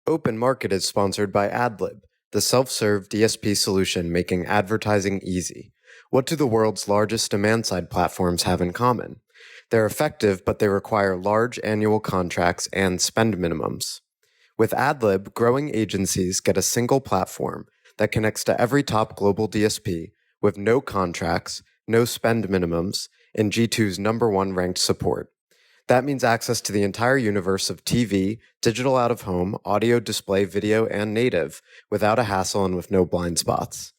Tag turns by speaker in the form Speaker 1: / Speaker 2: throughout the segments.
Speaker 1: Open Market is sponsored by AdLib, the self-serve DSP solution making advertising easy. What do the world's largest demand-side platforms have in common? They're effective, but they require large annual contracts and spend minimums. With AdLib, growing agencies get a single platform that connects to every top global DSP with no contracts, no spend minimums, and G2's #1 ranked support. That means access to the entire universe of TV, digital out-of-home, audio, display, video, and native without a hassle and with no blind spots.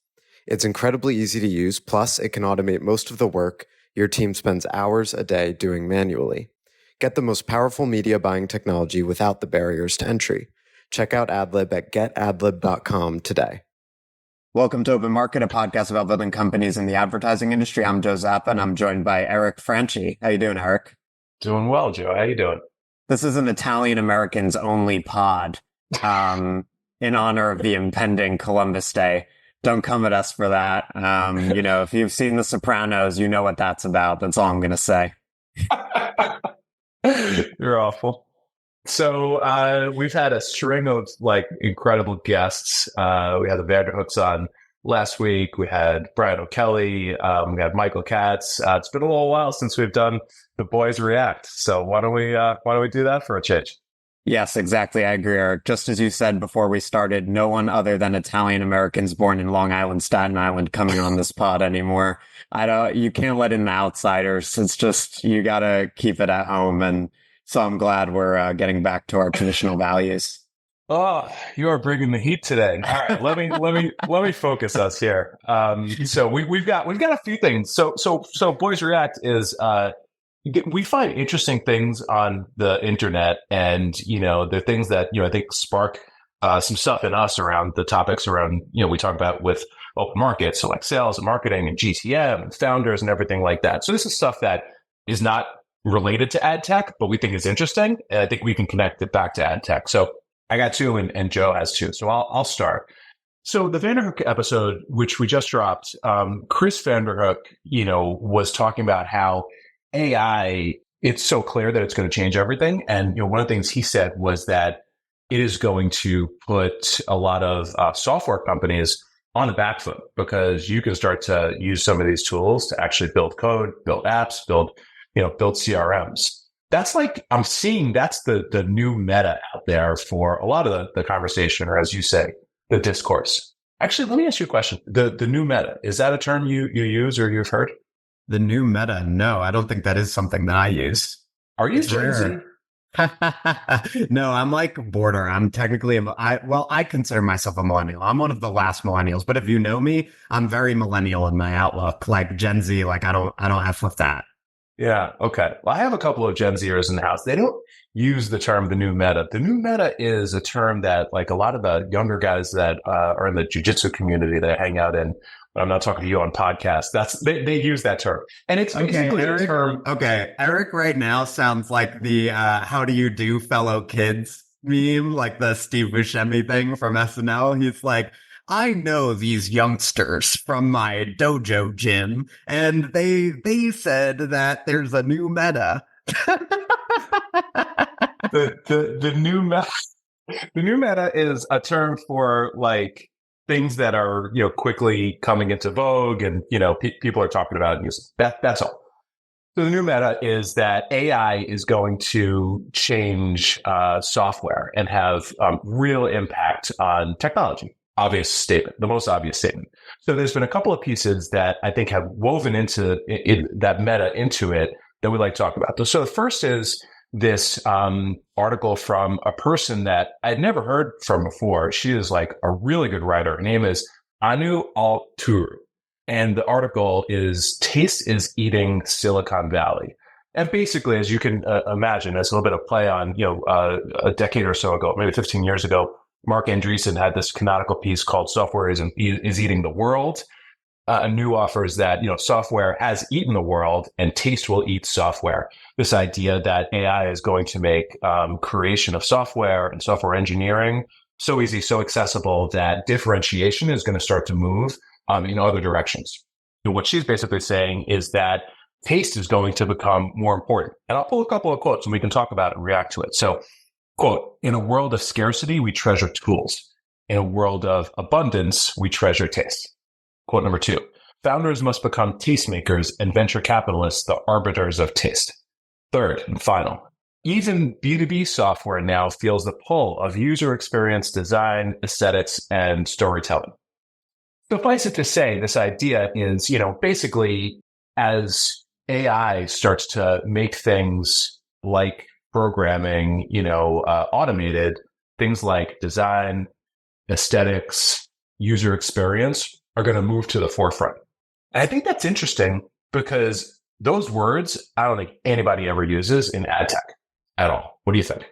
Speaker 1: It's incredibly easy to use, plus it can automate most of the work your team spends hours a day doing manually. Get the most powerful media buying technology without the barriers to entry. Check out AdLib at getadlib.com today.
Speaker 2: Welcome to Open Market, a podcast about building companies in the advertising industry. I'm Joe Zappa, and I'm joined by Eric Franchi. How you doing, Eric?
Speaker 3: Doing well, Joe. How you doing?
Speaker 2: This is an Italian Americans only pod in honor of the impending Columbus Day. Don't come at us for that. If you've seen The Sopranos, you know what that's about. That's all I'm going to say.
Speaker 3: You're awful. So we've had a string of incredible guests. We had the Vanderhooks on last week. We had Brian O'Kelly. We had Michael Katz. It's been a little while since we've done The Boys React. So why don't we do that for a change?
Speaker 2: Yes, exactly. I agree, Eric. Just as you said before we started, no one other than Italian Americans born in Long Island, Staten Island, coming on this pod anymore. You can't let in the outsiders. It's just, you got to keep it at home. And so I'm glad we're getting back to our traditional values.
Speaker 3: Oh, you are bringing the heat today. All right, let me focus us here. So we've got a few things. So Boys React is we find interesting things on the internet, and they're things that I think spark some stuff in us around the topics around we talk about with open market, so like sales and marketing and GTM and founders and everything like that. So this is stuff that is not related to ad tech, but we think is interesting, and I think we can connect it back to ad tech. So I got two, and Joe has two. So I'll start. So the Vanderhook episode, which we just dropped, Chris Vanderhook, was talking about how AI, it's so clear that it's going to change everything. And one of the things he said was that it is going to put a lot of software companies on the back foot, because you can start to use some of these tools to actually build code, build apps, build CRMs. That's I'm seeing that's the new meta out there for a lot of the conversation, or as you say, the discourse. Actually, let me ask you a question. The new meta, is that a term you use or you've heard?
Speaker 2: The new meta? No, I don't think that is something that I use.
Speaker 3: Are you Gen Z?
Speaker 2: No, I'm border. I'm technically I consider myself a millennial. I'm one of the last millennials, but if you know me, I'm very millennial in my outlook. Like Gen Z, I don't have with that.
Speaker 3: Yeah. Okay. Well, I have a couple of Gen Zers in the house. They don't use the term the new meta. The new meta is a term that a lot of the younger guys that are in the jiu-jitsu community that I hang out in, but I'm not talking to you on podcasts. They use that term. And it's basically a term.
Speaker 2: Okay. Eric right now sounds like the how do you do fellow kids meme, like the Steve Buscemi thing from SNL. He's like, I know these youngsters from my dojo gym, and they said that there's a new meta.
Speaker 3: The new meta. The new meta is a term for things that are quickly coming into vogue, and people are talking about it and using that. That's all. So the new meta is that AI is going to change software and have real impact on technology. Obvious statement, the most obvious statement. So there's been a couple of pieces that I think have woven into that meta into it that we'd like to talk about. So the first is this article from a person that I'd never heard from before. She is a really good writer. Her name is Anu Alturu. And the article is Taste is Eating Silicon Valley. And basically, as you can imagine, it's a little bit of play on, a decade or so ago, maybe 15 years ago, Mark Andreessen had this canonical piece called Software is Eating the World. Anu offers that, software has eaten the world and taste will eat software. This idea that AI is going to make creation of software and software engineering so easy, so accessible that differentiation is going to start to move in other directions. And what she's basically saying is that taste is going to become more important. And I'll pull a couple of quotes and we can talk about it and react to it. So Quote, in a world of scarcity, we treasure tools. In a world of abundance, we treasure taste. Quote number 2, founders must become tastemakers and venture capitalists the arbiters of taste. Third and final, even B2B software now feels the pull of user experience design, aesthetics, and storytelling. Suffice it to say, this idea is, basically as AI starts to make things like programming, automated, things like design, aesthetics, user experience are going to move to the forefront. And I think that's interesting because those words, I don't think anybody ever uses in ad tech at all. What do you think?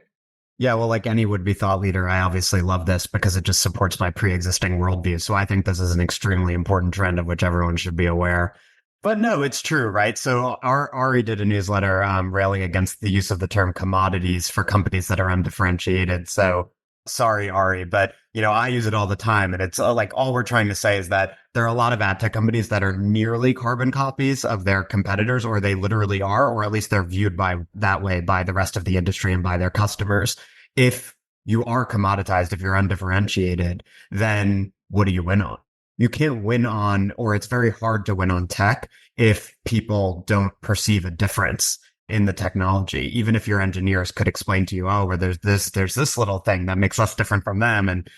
Speaker 2: Yeah, well, like any would-be thought leader, I obviously love this because it just supports my pre-existing worldview. So I think this is an extremely important trend of which everyone should be aware. But no, it's true, right? So Ari did a newsletter railing against the use of the term commodities for companies that are undifferentiated. So sorry, Ari, but I use it all the time. And it's like all we're trying to say is that there are a lot of ad tech companies that are nearly carbon copies of their competitors, or they literally are, or at least they're viewed by that way by the rest of the industry and by their customers. If you are commoditized, if you're undifferentiated, then what do you win on? You can't win on, or it's very hard to win on tech if people don't perceive a difference in the technology. Even if your engineers could explain to you, oh, where there's this little thing that makes us different from them, and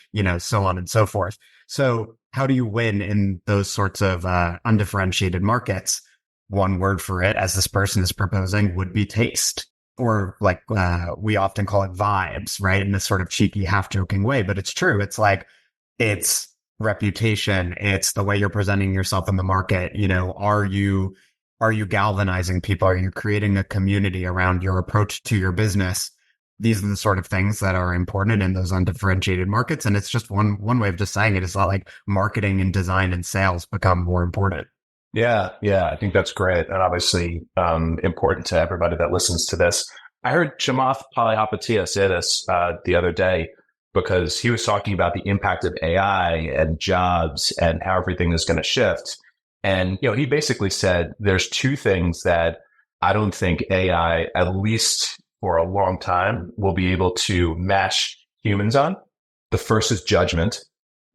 Speaker 2: so on and so forth. So how do you win in those sorts of undifferentiated markets? One word for it, as this person is proposing, would be taste. Or like we often call it vibes, right? In this sort of cheeky, half joking way, but it's true. It's like, it's reputation. It's the way you're presenting yourself in the market. Are you galvanizing people? Are you creating a community around your approach to your business? These are the sort of things that are important in those undifferentiated markets. And it's just one way of just saying it is not like marketing and design and sales become more important.
Speaker 3: Yeah, I think that's great. And obviously important to everybody that listens to this. I heard Chamath Palihapitiya say this the other day because he was talking about the impact of AI and jobs and how everything is going to shift. And, he basically said there's two things that I don't think AI, at least for a long time, will be able to match humans on. The first is judgment,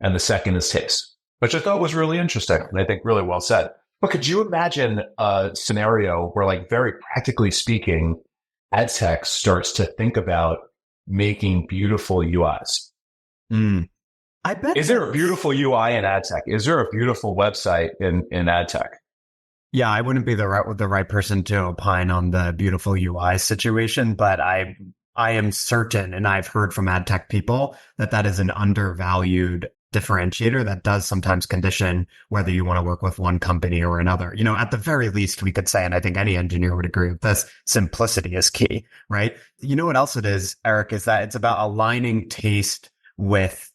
Speaker 3: and the second is taste, which I thought was really interesting and I think really well said. But could you imagine a scenario where, like, very practically speaking, ad tech starts to think about making beautiful UIs?
Speaker 2: I bet.
Speaker 3: Is there a beautiful UI in ad tech? Is there a beautiful website in ad tech?
Speaker 2: Yeah, I wouldn't be the right person to opine on the beautiful UI situation, but I am certain, and I've heard from ad tech people that is an undervalued differentiator that does sometimes condition whether you want to work with one company or another. At the very least, we could say, and I think any engineer would agree with this, simplicity is key, right? What else it is, Eric, is that it's about aligning taste with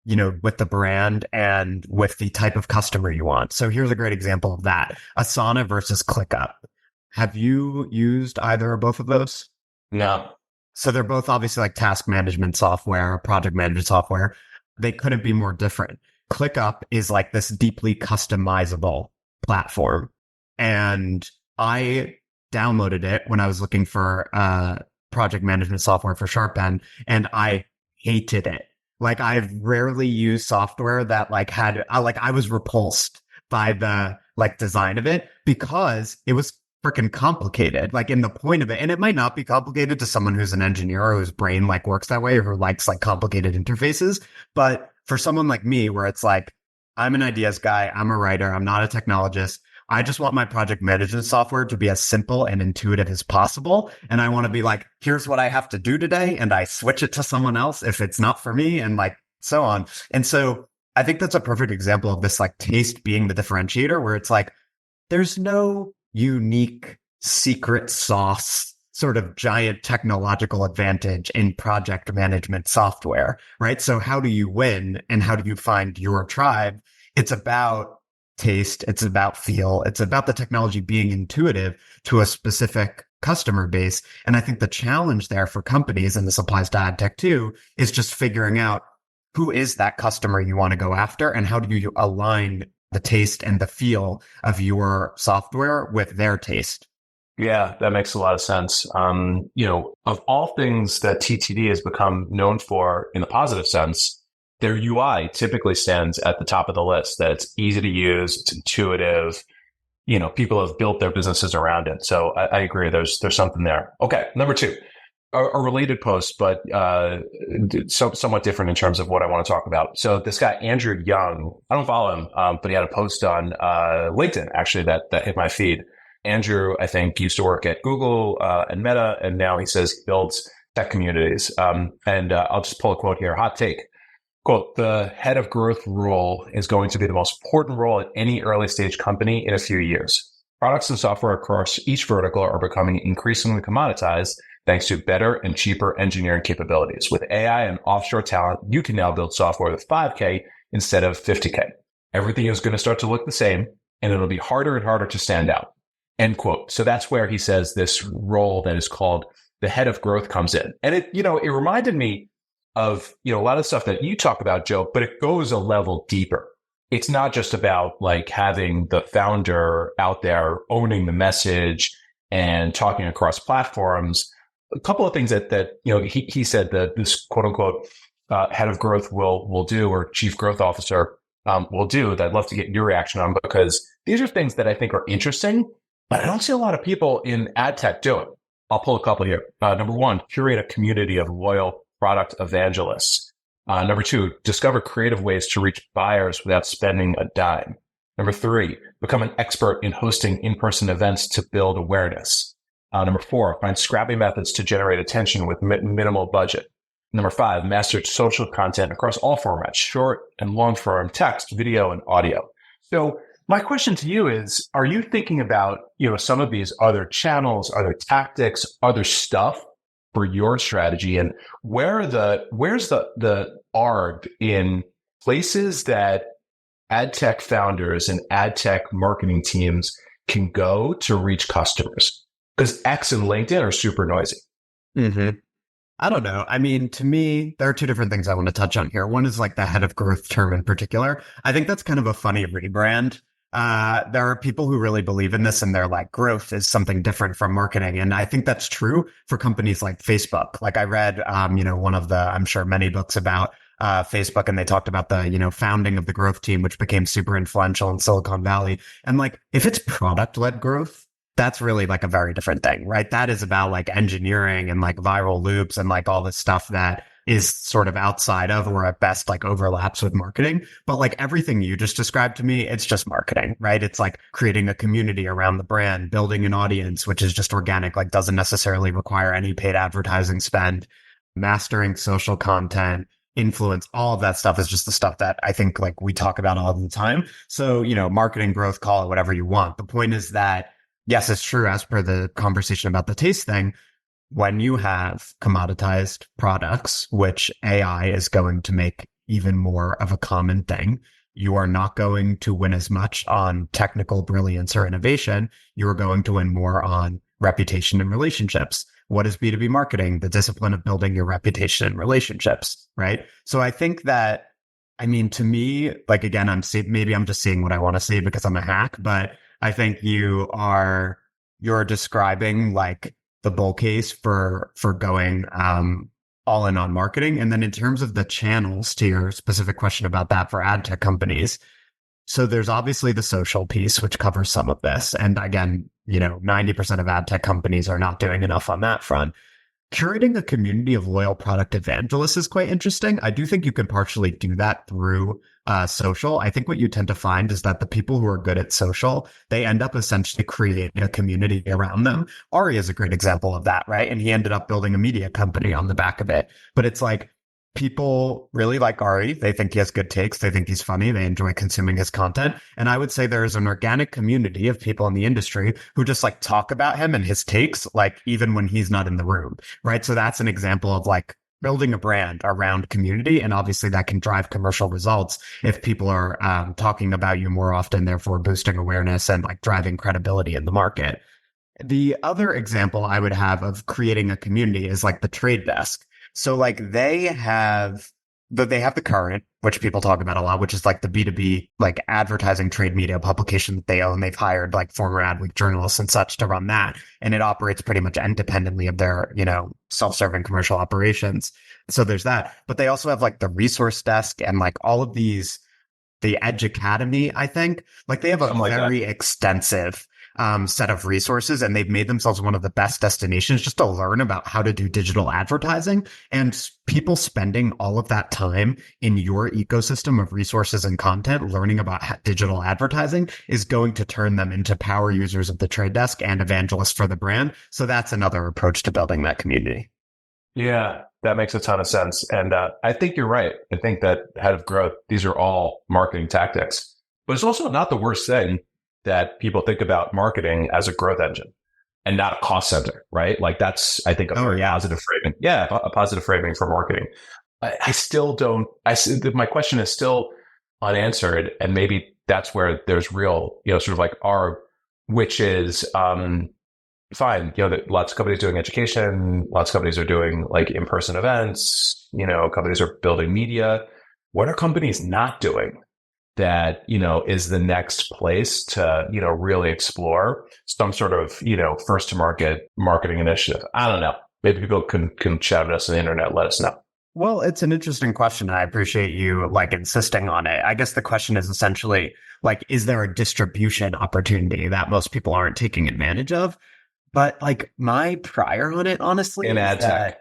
Speaker 2: the brand and with the type of customer you want. So here's a great example of that. Asana versus ClickUp. Have you used either or both of those?
Speaker 3: No.
Speaker 2: So they're both obviously like task management software, project management software. They couldn't be more different. ClickUp is like this deeply customizable platform. And I downloaded it when I was looking for project management software for SharpEnd, and I hated it. Like, I've rarely used software that I was repulsed by the design of it because it was freaking complicated, in the point of it. And it might not be complicated to someone who's an engineer or whose brain works that way or who likes complicated interfaces. But for someone like me, where it's I'm an ideas guy, I'm a writer, I'm not a technologist. I just want my project management software to be as simple and intuitive as possible. And I want to be here's what I have to do today. And I switch it to someone else if it's not for me, and so on. And so I think that's a perfect example of this taste being the differentiator, where it's there's no unique secret sauce sort of giant technological advantage in project management software, right? So how do you win and how do you find your tribe? It's about taste. It's about feel. It's about the technology being intuitive to a specific customer base. And I think the challenge there for companies, and this applies to ad tech too, is just figuring out who is that customer you want to go after and how do you align the taste and the feel of your software with their taste.
Speaker 3: Yeah, that makes a lot of sense. Of all things that TTD has become known for in the positive sense, their UI typically stands at the top of the list, that it's easy to use, it's intuitive. People have built their businesses around it. So I agree. There's something there. Okay. Number two, a related post, but somewhat different in terms of what I want to talk about. So this guy, Andrew Young, I don't follow him, but he had a post on LinkedIn, actually, that hit my feed. Andrew, I think, used to work at Google and Meta, and now he says he builds tech communities. And I'll just pull a quote here. Hot take. Quote, the head of growth role is going to be the most important role at any early stage company in a few years. Products and software across each vertical are becoming increasingly commoditized thanks to better and cheaper engineering capabilities. With AI and offshore talent, you can now build software with 5K instead of 50K. Everything is going to start to look the same, and it'll be harder and harder to stand out. End quote. So that's where he says this role that is called the head of growth comes in. And it reminded me of, a lot of stuff that you talk about, Joe, but it goes a level deeper. It's not just about like having the founder out there owning the message and talking across platforms. A couple of things that he said that this quote unquote head of growth will do, or chief growth officer will do, that I'd love to get your reaction on, because these are things that I think are interesting, but I don't see a lot of people in ad tech doing. I'll pull a couple here. Number one, curate a community of loyal product evangelists. Number two, discover creative ways to reach buyers without spending a dime. Number three, become an expert in hosting in-person events to build awareness. Number four, find scrappy methods to generate attention with minimal budget. Number five, master social content across all formats, short and long form text, video, and audio. So my question to you is, are you thinking about, some of these other channels, other tactics, other stuff for your strategy, and where's the arb in places that ad tech founders and ad tech marketing teams can go to reach customers? Because X and LinkedIn are super noisy.
Speaker 2: Mm-hmm. I don't know. I mean, to me, there are two different things I want to touch on here. One is like the head of growth term in particular. I think that's kind of a funny rebrand. There are people who really believe in this, and they're like, growth is something different from marketing. And I think that's true for companies like Facebook. Like I read, one of the, I'm sure many books about Facebook, and they talked about the, founding of the growth team, which became super influential in Silicon Valley. And like, if it's product-led growth, that's really like a very different thing, right? That is about like engineering and like viral loops and like all this stuff that is sort of outside of, or at best like overlaps with marketing. But like everything you just described to me, it's just marketing, right? It's like creating a community around the brand, building an audience, which is just organic, like doesn't necessarily require any paid advertising spend, mastering social content, influence, all of that stuff is just the stuff that I think like we talk about all the time. So, marketing, growth, call it whatever you want. The point is that yes, it's true, as per the conversation about the taste thing, when you have commoditized products, which AI is going to make even more of a common thing, you are not going to win as much on technical brilliance or innovation. You are going to win more on reputation and relationships. What is B2B marketing? The discipline of building your reputation and relationships, right? So I think that, I mean, to me, like, again, maybe I'm just seeing what I want to see because I'm a hack, but I think you're describing like the bull case for going all in on marketing. And then in terms of the channels, to your specific question about that for ad tech companies, so there's obviously the social piece, which covers some of this. And again, 90% of ad tech companies are not doing enough on that front. Curating a community of loyal product evangelists is quite interesting. I do think you can partially do that through social. I think what you tend to find is that the people who are good at social, they end up essentially creating a community around them. Ari is a great example of that, right? And he ended up building a media company on the back of it. But it's like, people really like Ari. They think he has good takes. They think he's funny. They enjoy consuming his content. And I would say there is an organic community of people in the industry who just like talk about him and his takes, like even when he's not in the room, right? So that's an example of like building a brand around community. And obviously that can drive commercial results if people are talking about you more often, therefore boosting awareness and like driving credibility in the market. The other example I would have of creating a community is like the Trade Desk. So like they have they have the current, which people talk about a lot, which is like the B2B, like advertising trade media publication that they own. They've hired like former Adweek journalists and such to run that. And it operates pretty much independently of their, self-serving commercial operations. So there's that. But they also have like the resource desk and like all of these, the Edge Academy, I think. Like they have a very extensive set of resources, and they've made themselves one of the best destinations just to learn about how to do digital advertising. And people spending all of that time in your ecosystem of resources and content, learning about digital advertising, is going to turn them into power users of the trade desk and evangelists for the brand. So that's another approach to building that community.
Speaker 3: Yeah, that makes a ton of sense. And I think you're right. I think that head of growth, these are all marketing tactics. But it's also not the worst thing that people think about marketing as a growth engine and not a cost center, right? Like that's, I think, a very positive framing. Yeah, a positive framing for marketing. I still don't, my question is still unanswered. And maybe that's where there's real, sort of like which is, fine. That lots of companies doing education, lots of companies are doing like in-person events, companies are building media. What are companies not doing that, is the next place to, really explore some sort of, first to market marketing initiative? I don't know. Maybe people can chat at us on the internet. Let us know.
Speaker 2: Well, it's an interesting question. I appreciate you like insisting on it. I guess the question is essentially like, is there a distribution opportunity that most people aren't taking advantage of? But like my prior on it, honestly,
Speaker 3: in ad tech,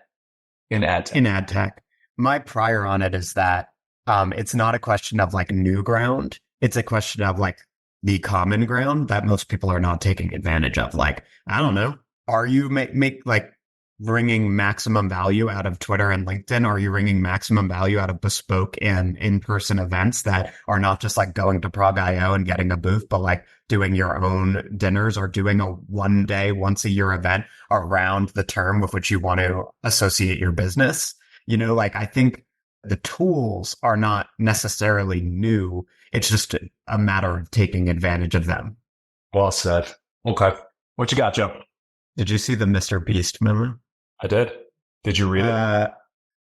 Speaker 2: my prior on it is that it's not a question of like new ground. It's a question of like the common ground that most people are not taking advantage of. Like, I don't know. Are you make like wringing maximum value out of Twitter and LinkedIn? Are you wringing maximum value out of bespoke and in-person events that are not just like going to Prog.io and getting a booth, but like doing your own dinners or doing a once a year event around the term with which you want to associate your business? Like I think the tools are not necessarily new. It's just a matter of taking advantage of them.
Speaker 3: Well said. Okay. What you got, Joe?
Speaker 2: Did you see the MrBeast memo?
Speaker 3: I did. Did you read it?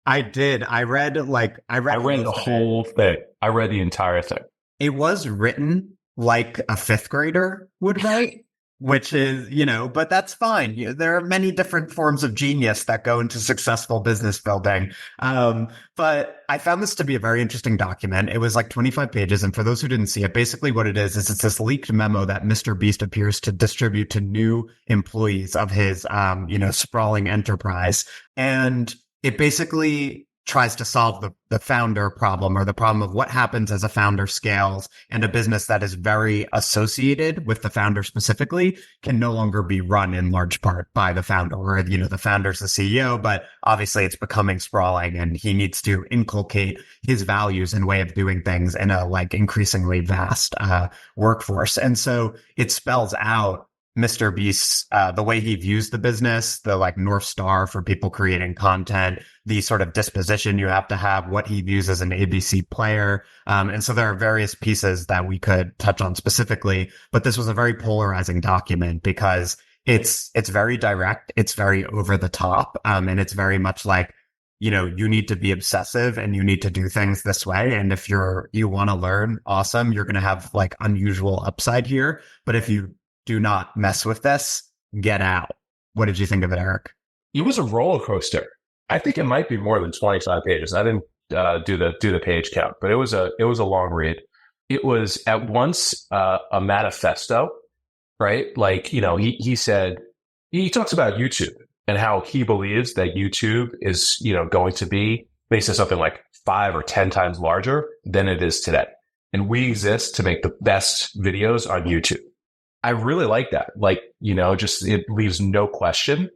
Speaker 2: I did. I read
Speaker 3: the whole thing. I read the entire thing.
Speaker 2: It was written like a fifth grader would write, which is, but that's fine. There are many different forms of genius that go into successful business building. But I found this to be a very interesting document. It was like 25 pages. And for those who didn't see it, basically what it is it's this leaked memo that MrBeast appears to distribute to new employees of his, sprawling enterprise. And it basically tries to solve the founder problem, or the problem of what happens as a founder scales and a business that is very associated with the founder specifically can no longer be run in large part by the founder, or, the founder's the CEO, but obviously it's becoming sprawling and he needs to inculcate his values and way of doing things in a like increasingly vast workforce. And so it spells out MrBeast's, the way he views the business, the like North Star for people creating content, the sort of disposition you have to have, what he views as an ABC player. And so there are various pieces that we could touch on specifically, but this was a very polarizing document because it's very direct. It's very over the top. And it's very much like, you need to be obsessive and you need to do things this way. And if you want to learn, awesome. You're going to have like unusual upside here. But if you do not mess with this, get out. What did you think of it, Eric?
Speaker 3: It was a roller coaster. I think it might be more than 25 pages. I didn't do the page count, but it was a long read. It was at once a manifesto, right? Like, he said, he talks about YouTube and how he believes that YouTube is, going to be basically something like 5 or 10 times larger than it is today. And we exist to make the best videos on YouTube. I really like that. Like, just it leaves no question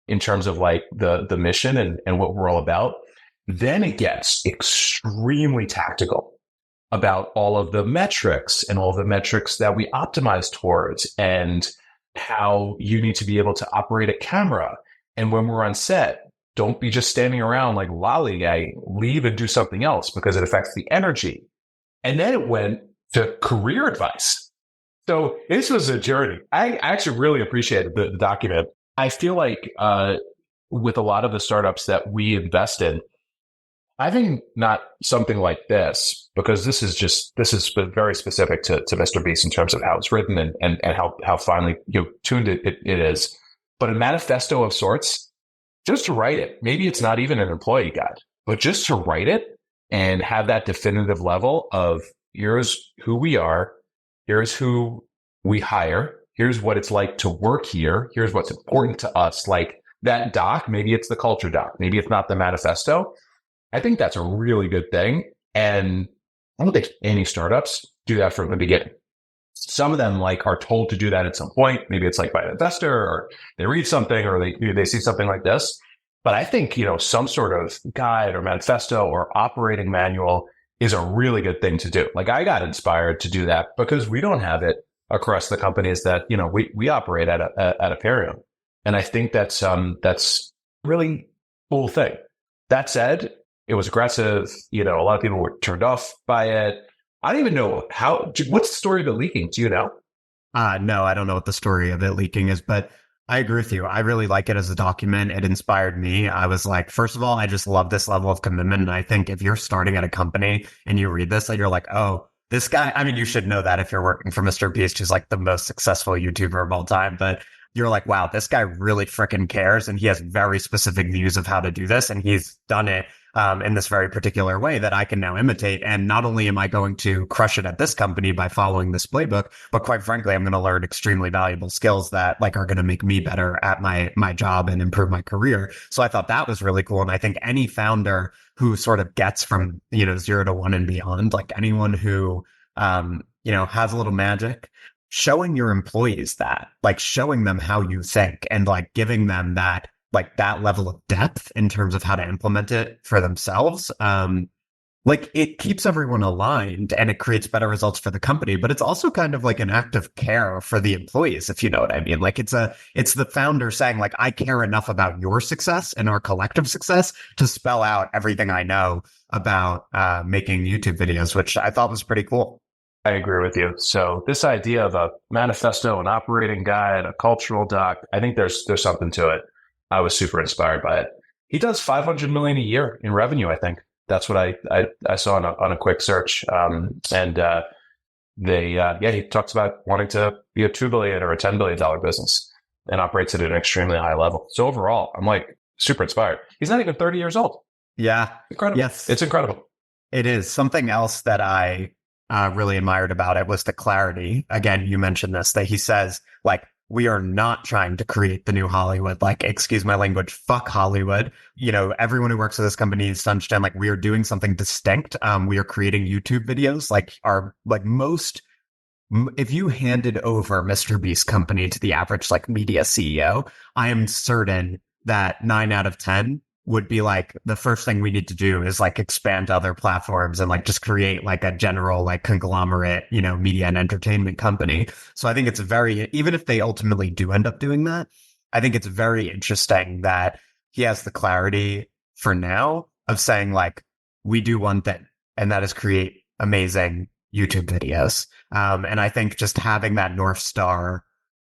Speaker 3: in terms of like the mission and what we're all about. Then it gets extremely tactical about all of the metrics and all of the metrics that we optimize towards and how you need to be able to operate a camera. And when we're on set, don't be just standing around like lollygagging, leave and do something else because it affects the energy. And then it went to career advice. So this was a journey. I actually really appreciated the document. I feel like with a lot of the startups that we invest in, I think not something like this, because this is very specific to MrBeast in terms of how it's written and how finely tuned it is. But a manifesto of sorts, just to write it. Maybe it's not even an employee guide, but just to write it and have that definitive level of here's who we are, here's who we hire, here's what it's like to work here, here's what's important to us. Like that doc, maybe it's the culture doc, maybe it's not the manifesto. I think that's a really good thing. And I don't think any startups do that from the beginning. Some of them like are told to do that at some point. Maybe it's like by an investor, or they read something, or they see something like this. But I think, some sort of guide or manifesto or operating manual is a really good thing to do. Like I got inspired to do that because we don't have it across the companies that, we operate at Aperion. And I think that's really cool thing. That said, it was aggressive. A lot of people were turned off by it. I don't even know what's the story of it leaking? Do you know?
Speaker 2: No, I don't know what the story of it leaking is, but I agree with you. I really like it as a document. It inspired me. I was like, first of all, I just love this level of commitment. And I think if you're starting at a company and you read this, like you're like, oh, this guy, I mean, you should know that if you're working for MrBeast, who's like the most successful YouTuber of all time, but you're like, wow, this guy really freaking cares. And he has very specific views of how to do this. And he's done it in this very particular way that I can now imitate. And not only am I going to crush it at this company by following this playbook, but quite frankly, I'm going to learn extremely valuable skills that like are going to make me better at my job and improve my career. So I thought that was really cool. And I think any founder who sort of gets from, 0 to 1 and beyond, like anyone who, has a little magic, showing your employees that, like showing them how you think and like giving them that level of depth in terms of how to implement it for themselves. Like it keeps everyone aligned and it creates better results for the company, but it's also kind of like an act of care for the employees, if you know what I mean. Like it's the founder saying like, I care enough about your success and our collective success to spell out everything I know about making YouTube videos, which I thought was pretty cool.
Speaker 3: I agree with you. So this idea of a manifesto, an operating guide, a cultural doc, I think there's something to it. I was super inspired by it. He does $500 million a year in revenue. I think that's what I saw on a quick search. He talks about wanting to be a $2 billion or a $10 billion business and operates it at an extremely high level. So overall, I'm like super inspired. He's not even 30 years old.
Speaker 2: Yeah.
Speaker 3: Incredible.
Speaker 2: Yes.
Speaker 3: It's incredible.
Speaker 2: It is. Something else that I really admired about it was the clarity. Again, you mentioned this, that he says like, we are not trying to create the new Hollywood. Like, excuse my language, fuck Hollywood. Everyone who works at this company needs to understand, like, we are doing something distinct. We are creating YouTube videos. If you handed over MrBeast company to the average, like, media CEO, I am certain that 9 out of 10 would be like, the first thing we need to do is like expand to other platforms and like just create like a general like conglomerate, media and entertainment company. So I think it's even if they ultimately do end up doing that, I think it's very interesting that he has the clarity for now of saying like, we do one thing, and that is create amazing YouTube videos. And I think just having that North Star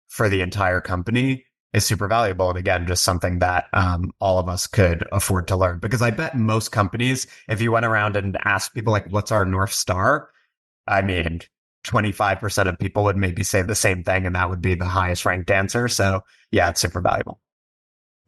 Speaker 2: for the entire company is super valuable. And again, just something that all of us could afford to learn. Because I bet most companies, if you went around and asked people like, what's our North Star? I mean, 25% of people would maybe say the same thing, and that would be the highest ranked answer. So yeah, it's super valuable.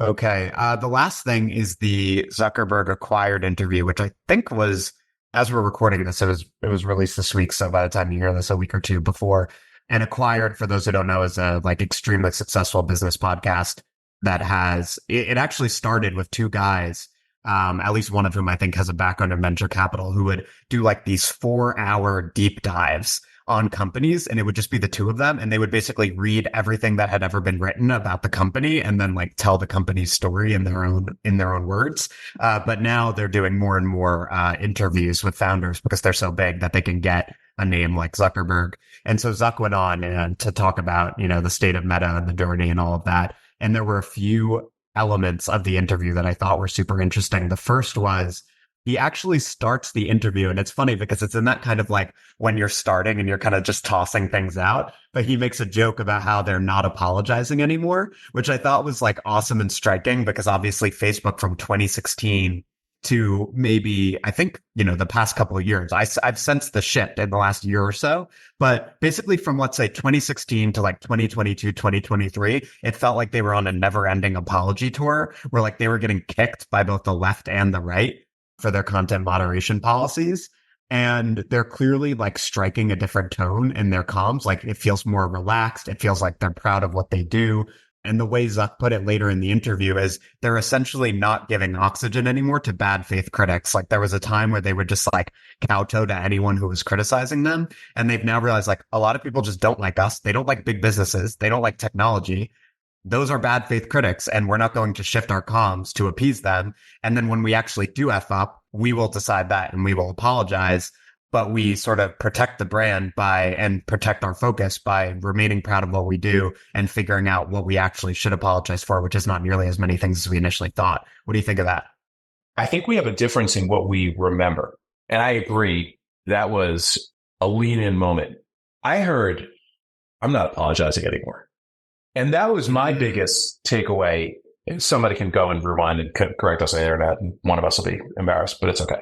Speaker 2: Okay. The last thing is the Zuckerberg acquired interview, which I think was, as we're recording this, it was released this week. So by the time you hear this, a week or two before. And Acquired, for those who don't know, is a like extremely successful business podcast that has, it actually started with two guys, at least one of whom I think has a background in venture capital, who would do like these 4-hour deep dives on companies. And it would just be the two of them. And they would basically read everything that had ever been written about the company and then like tell the company's story in their own words. But now they're doing more and more interviews with founders because they're so big that they can get a name like Zuckerberg. And so Zuck went on to talk about, the state of Meta and the journey and all of that. And there were a few elements of the interview that I thought were super interesting. The first was he actually starts the interview, and it's funny because it's in that kind of like when you're starting and you're kind of just tossing things out, but he makes a joke about how they're not apologizing anymore, which I thought was like awesome and striking because obviously Facebook from 2016 to maybe, I think, the past couple of years. I've sensed the shift in the last year or so, but basically from, let's say, 2016 to like 2022, 2023, it felt like they were on a never ending apology tour where like they were getting kicked by both the left and the right for their content moderation policies. And they're clearly like striking a different tone in their comms. Like it feels more relaxed. It feels like they're proud of what they do. And the way Zuck put it later in the interview is they're essentially not giving oxygen anymore to bad faith critics. Like there was a time where they would just like kowtow to anyone who was criticizing them. And they've now realized like a lot of people just don't like us. They don't like big businesses. They don't like technology. Those are bad faith critics. And we're not going to shift our comms to appease them. And then when we actually do F up, we will decide that and we will apologize. But we sort of protect the brand and protect our focus by remaining proud of what we do and figuring out what we actually should apologize for, which is not nearly as many things as we initially thought. What do you think of that?
Speaker 3: I think we have a difference in what we remember. And I agree that was a lean-in moment. I heard, I'm not apologizing anymore. And that was my biggest takeaway. Somebody can go and rewind and correct us on the internet, and one of us will be embarrassed, but it's okay.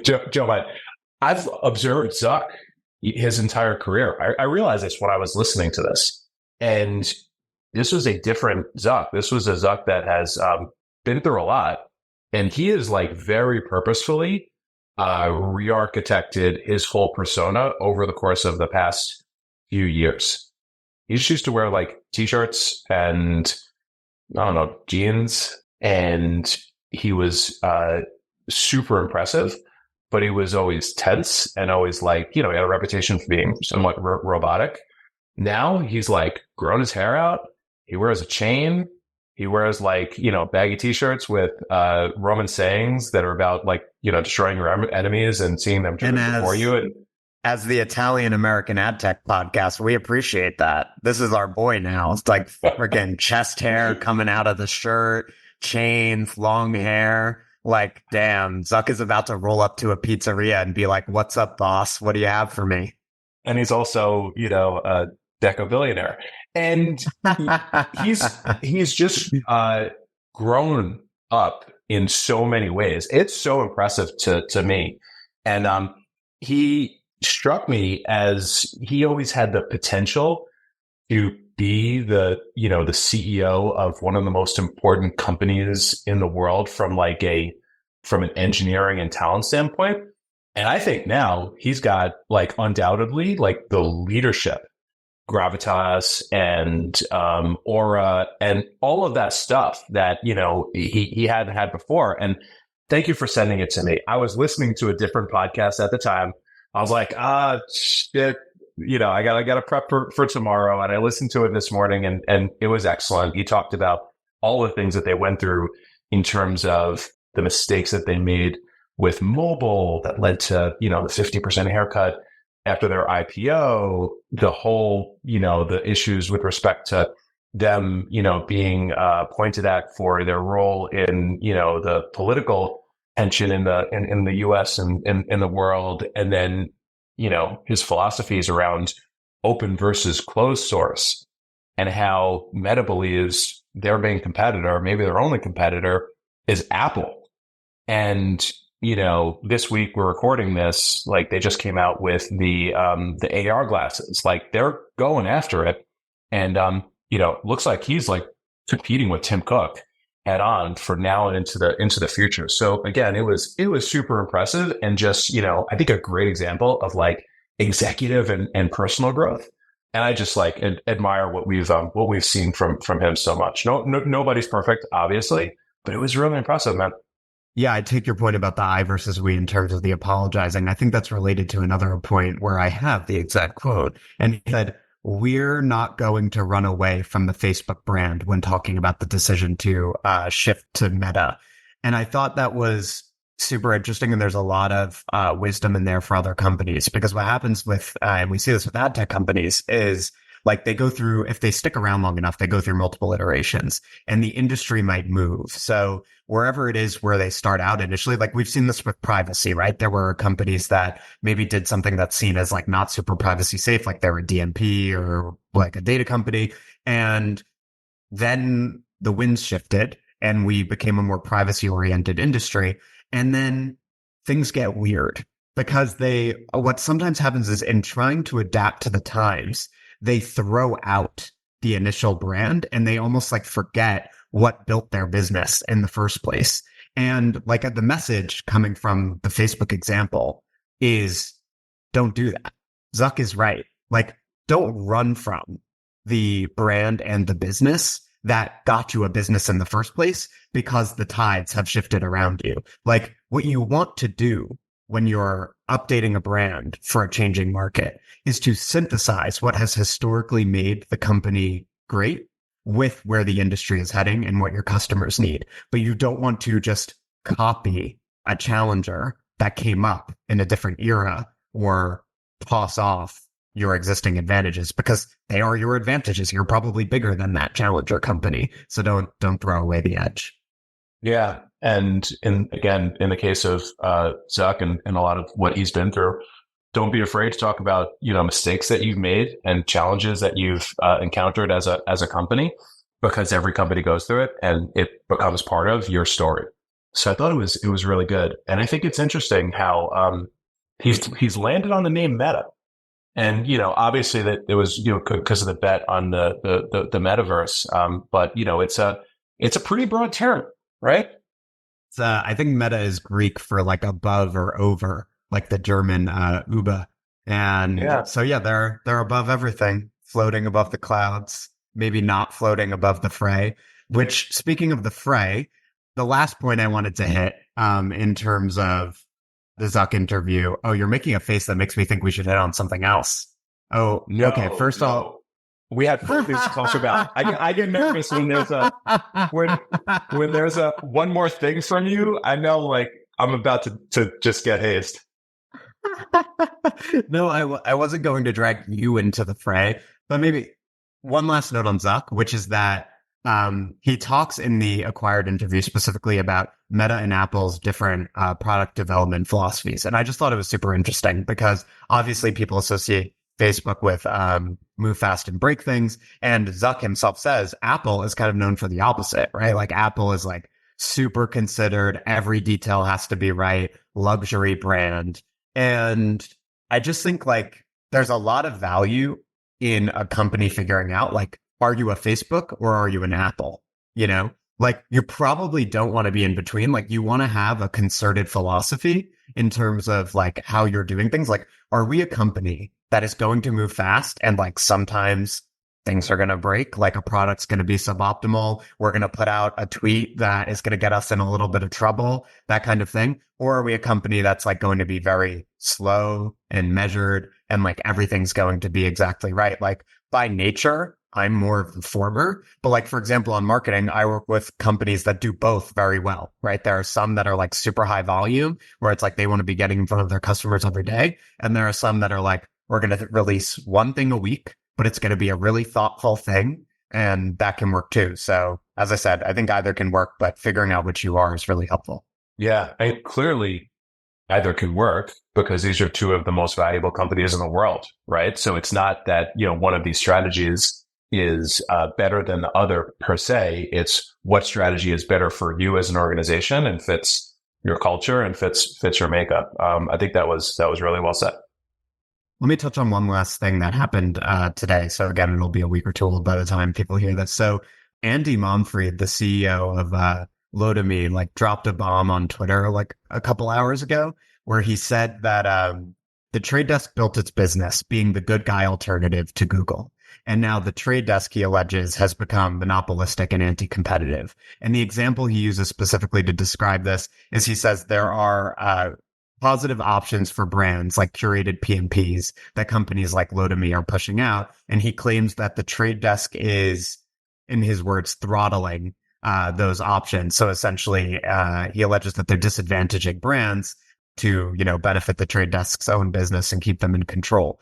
Speaker 3: Joe, but I've observed Zuck his entire career. I realized this when I was listening to this, and this was a different Zuck. This was a Zuck that has been through a lot, and he is like very purposefully re-architected his whole persona over the course of the past few years. He just used to wear like t-shirts and I don't know, jeans, and he was super impressive, but he was always tense and always like, he had a reputation for being somewhat robotic. Now he's like grown his hair out. He wears a chain. He wears like, baggy t-shirts with Roman sayings that are about like, destroying your enemies and seeing them driven before you. And
Speaker 2: as the Italian American adtech podcast, we appreciate that. This is our boy now. It's like freaking chest hair coming out of the shirt. Chains, long hair. Like, damn, Zuck is about to roll up to a pizzeria and be like, "What's up, boss? What do you have for me?"
Speaker 3: And he's also, a deco billionaire. And he's just grown up in so many ways. It's so impressive to me. And he struck me as he always had the potential to be the CEO of one of the most important companies in the world from an engineering and talent standpoint. And I think now he's got like undoubtedly like the leadership, gravitas and aura and all of that stuff that, he hadn't had before. And thank you for sending it to me. I was listening to a different podcast at the time. I was like, shit. I got to prep for tomorrow. And I listened to it this morning and it was excellent. He talked about all the things that they went through in terms of the mistakes that they made with mobile that led to, the 50% haircut after their IPO, the whole, the issues with respect to them, being pointed at for their role in, the political tension in the US and in the world. And then, his philosophies around open versus closed source and how Meta believes their main competitor, maybe their only competitor, is Apple. And, this week we're recording this, like they just came out with the AR glasses, like they're going after it. And, looks like he's like competing with Tim Cook head on for now and into the future. So again, it was super impressive and just, I think a great example of like executive and personal growth. And I just like admire what we've seen from him so much. Nobody's perfect, obviously, but it was really impressive, man.
Speaker 2: Yeah, I take your point about the I versus we in terms of the apologizing. I think that's related to another point where I have the exact quote. And he said, "We're not going to run away from the Facebook brand when talking about the decision to shift to Meta." And I thought that was super interesting. And there's a lot of wisdom in there for other companies, because what happens with, and we see this with ad tech companies, is like they go through, if they stick around long enough, they go through multiple iterations and the industry might move. So wherever it is where they start out initially, like we've seen this with privacy, right? There were companies that maybe did something that's seen as like not super privacy safe, like they were DMP or like a data company. And then the winds shifted and we became a more privacy oriented industry. And then things get weird because what sometimes happens is in trying to adapt to the times, they throw out the initial brand and they almost like forget what built their business in the first place. And like the message coming from the Facebook example is don't do that. Zuck is right. Like, don't run from the brand and the business that got you a business in the first place because the tides have shifted around you. Like, what you want to do when you're updating a brand for a changing market is to synthesize what has historically made the company great with where the industry is heading and what your customers need. But you don't want to just copy a challenger that came up in a different era or toss off your existing advantages because they are your advantages. You're probably bigger than that challenger company. So don't throw away the edge.
Speaker 3: Yeah. And in the case of Zuck and a lot of what he's been through, don't be afraid to talk about, mistakes that you've made and challenges that you've encountered as a company, because every company goes through it and it becomes part of your story. So I thought it was really good. And I think it's interesting how he's landed on the name Meta. And, obviously that it was, because of the bet on the metaverse. But, it's a pretty broad term, right?
Speaker 2: I think meta is Greek for like above or over, like the German Uber. And so, yeah, they're above everything, floating above the clouds, maybe not floating above the fray, which, speaking of the fray, the last point I wanted to hit in terms of the Zuck interview. Oh, you're making a face that makes me think we should hit on something else. Oh, no, okay. First off,
Speaker 3: we had four things to talk about. I get nervous when there's when there's one more thing from you. I know, like, I'm about to just get hazed.
Speaker 2: No, I wasn't going to drag you into the fray, but maybe one last note on Zuck, which is that he talks in the Acquired interview specifically about Meta and Apple's different product development philosophies. And I just thought it was super interesting because obviously people associate Facebook with move fast and break things. And Zuck himself says Apple is kind of known for the opposite, right? Like Apple is like super considered. Every detail has to be right. Luxury brand. And I just think like there's a lot of value in a company figuring out like, are you a Facebook or are you an Apple? Like you probably don't want to be in between. Like you want to have a concerted philosophy in terms of like how you're doing things. Like, are we a company that is going to move fast and like sometimes things are going to break, like a product's going to be suboptimal. We're going to put out a tweet that is going to get us in a little bit of trouble, that kind of thing. Or are we a company that's like going to be very slow and measured and like everything's going to be exactly right? Like by nature, I'm more of the former, but like, for example, on marketing, I work with companies that do both very well, right? There are some that are like super high volume where it's like they want to be getting in front of their customers every day. And there are some that are like, we're going to release one thing a week, but it's going to be a really thoughtful thing. And that can work too. So as I said, I think either can work, but figuring out which you are is really helpful.
Speaker 3: Yeah, clearly either can work because these are two of the most valuable companies in the world, right? So it's not that, one of these strategies is better than the other per se. It's what strategy is better for you as an organization and fits your culture and fits your makeup. I think that was really well said.
Speaker 2: Let me touch on one last thing that happened today. So again, it'll be a week or two old by the time people hear this. So Andy Monfried, the CEO of Lotame, like dropped a bomb on Twitter like a couple hours ago where he said that the Trade Desk built its business being the good guy alternative to Google. And now the Trade Desk, he alleges, has become monopolistic and anti-competitive. And the example he uses specifically to describe this is he says there are positive options for brands like curated PMPs that companies like Lotame are pushing out. And he claims that the Trade Desk is, in his words, throttling those options. So essentially, he alleges that they're disadvantaging brands to, benefit the Trade Desk's own business and keep them in control.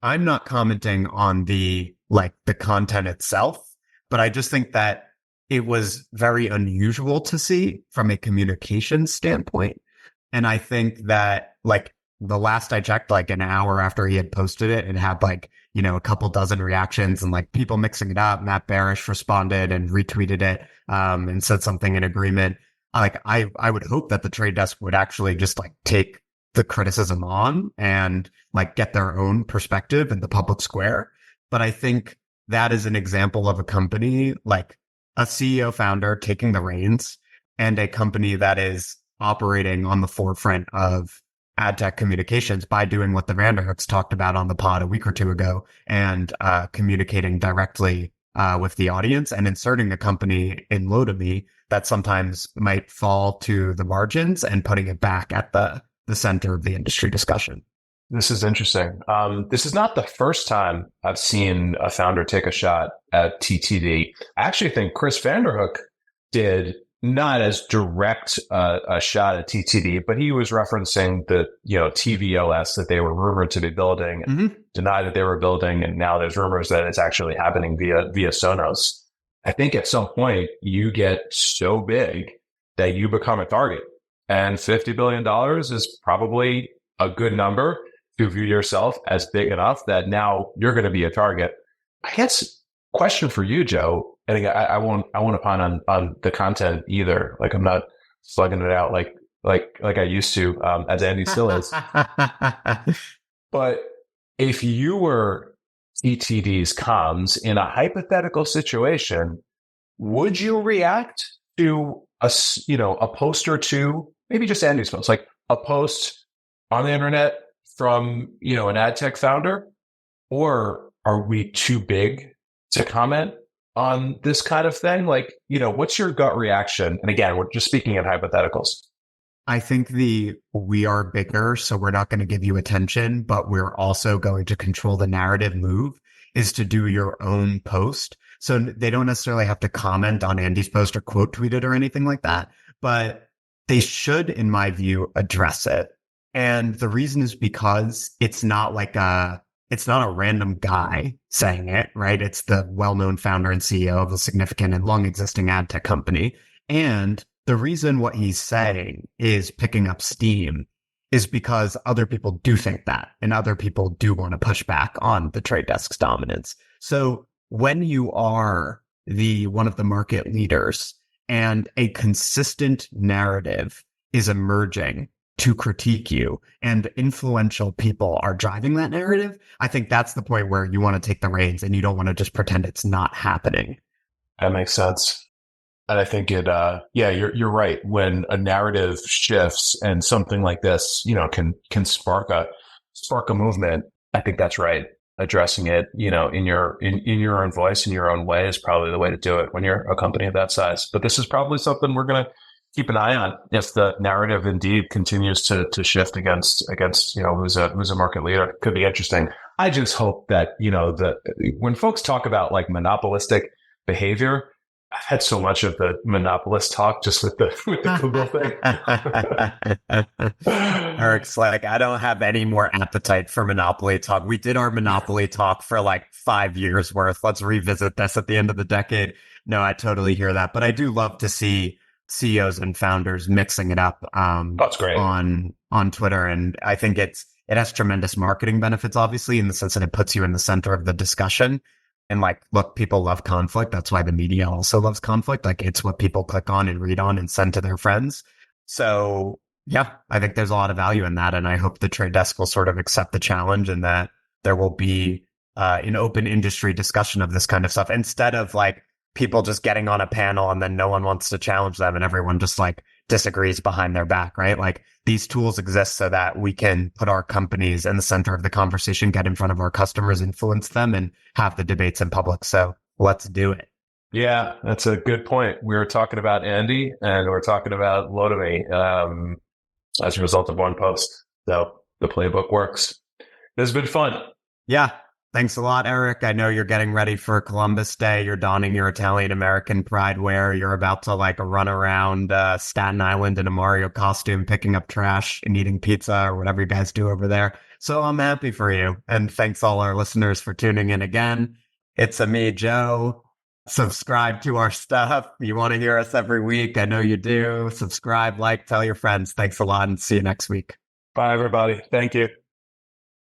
Speaker 2: I'm not commenting on the content itself, but I just think that it was very unusual to see from a communication standpoint. And I think that the last I checked, like an hour after he had posted it, it had a couple dozen reactions and like people mixing it up. Matt Barish responded and retweeted it, and said something in agreement. Like I would hope that the trade desk would actually just like take the criticism on and like get their own perspective in the public square. But I think that is an example of a company like a CEO founder taking the reins and a company that is operating on the forefront of ad tech communications by doing what the Vanderhooks talked about on the pod a week or two ago and communicating directly with the audience and inserting a company in Lotame that sometimes might fall to the margins and putting it back at the center of the industry discussion.
Speaker 3: This is interesting. This is not the first time I've seen a founder take a shot at TTD. I actually think Chris Vanderhook did not as direct a shot at TTD, but he was referencing the TVOS that they were rumored to be building, denied that they were building, and now there's rumors that it's actually happening via Sonos. I think at some point you get so big that you become a target, and $50 billion is probably a good number to view yourself as big enough that now you're going to be a target. I guess question for you, Joe. And again, I won't opine on the content either. Like I'm not slugging it out like I used to, as Andy still is. But if you were TTD's comms in a hypothetical situation, would you react to a post or two, maybe just Andy's post, like a post on the internet from an ad tech founder, or are we too big to comment on this kind of thing? Like, what's your gut reaction? And again, we're just speaking in hypotheticals.
Speaker 2: I think we are bigger, so we're not going to give you attention, but we're also going to control the narrative move is to do your own post. So they don't necessarily have to comment on Andy's post or quote tweet it or anything like that, but they should, in my view, address it. And the reason is because it's not a random guy saying it, right? It's the well-known founder and CEO of a significant and long-existing ad tech company. And the reason what he's saying is picking up steam is because other people do think that, and other people do want to push back on the trade desk's dominance. So when you are one of the market leaders and a consistent narrative is emerging to critique you and influential people are driving that narrative, I think that's the point where you want to take the reins and you don't want to just pretend it's not happening.
Speaker 3: That makes sense. And I think you're right. When a narrative shifts and something like this, can spark a movement, I think that's right. Addressing it, in your own voice, in your own way is probably the way to do it when you're a company of that size. But this is probably something we're going to keep an eye on if the narrative indeed continues to shift against who's a market leader. Could be interesting. I just hope that when folks talk about like monopolistic behavior, I've had so much of the monopolist talk just with the Google thing.
Speaker 2: Eric's like, I don't have any more appetite for monopoly talk. We did our monopoly talk for like 5 years worth. Let's revisit this at the end of the decade. No, I totally hear that. But I do love to see CEOs and founders mixing it up
Speaker 3: That's great.
Speaker 2: on Twitter. And I think it has tremendous marketing benefits, obviously, in the sense that it puts you in the center of the discussion. And like, look, people love conflict. That's why the media also loves conflict. Like it's what people click on and read on and send to their friends. So yeah, I think there's a lot of value in that. And I hope the trade desk will sort of accept the challenge and that there will be an open industry discussion of this kind of stuff instead of like people just getting on a panel and then no one wants to challenge them and everyone just like disagrees behind their back, right? Like these tools exist so that we can put our companies in the center of the conversation, get in front of our customers, influence them, and have the debates in public. So let's do it.
Speaker 3: Yeah, that's a good point. We were talking about Andy and we're talking about Lotame as a result of one post. So the playbook works. This has been fun.
Speaker 2: Yeah. Thanks a lot, Eric. I know you're getting ready for Columbus Day. You're donning your Italian American pride wear. You're about to like run around Staten Island in a Mario costume, picking up trash and eating pizza or whatever you guys do over there. So I'm happy for you. And thanks all our listeners for tuning in again. It's me, Joe. Subscribe to our stuff. You want to hear us every week. I know you do. Subscribe, like, tell your friends. Thanks a lot and see you next week.
Speaker 3: Bye, everybody. Thank you.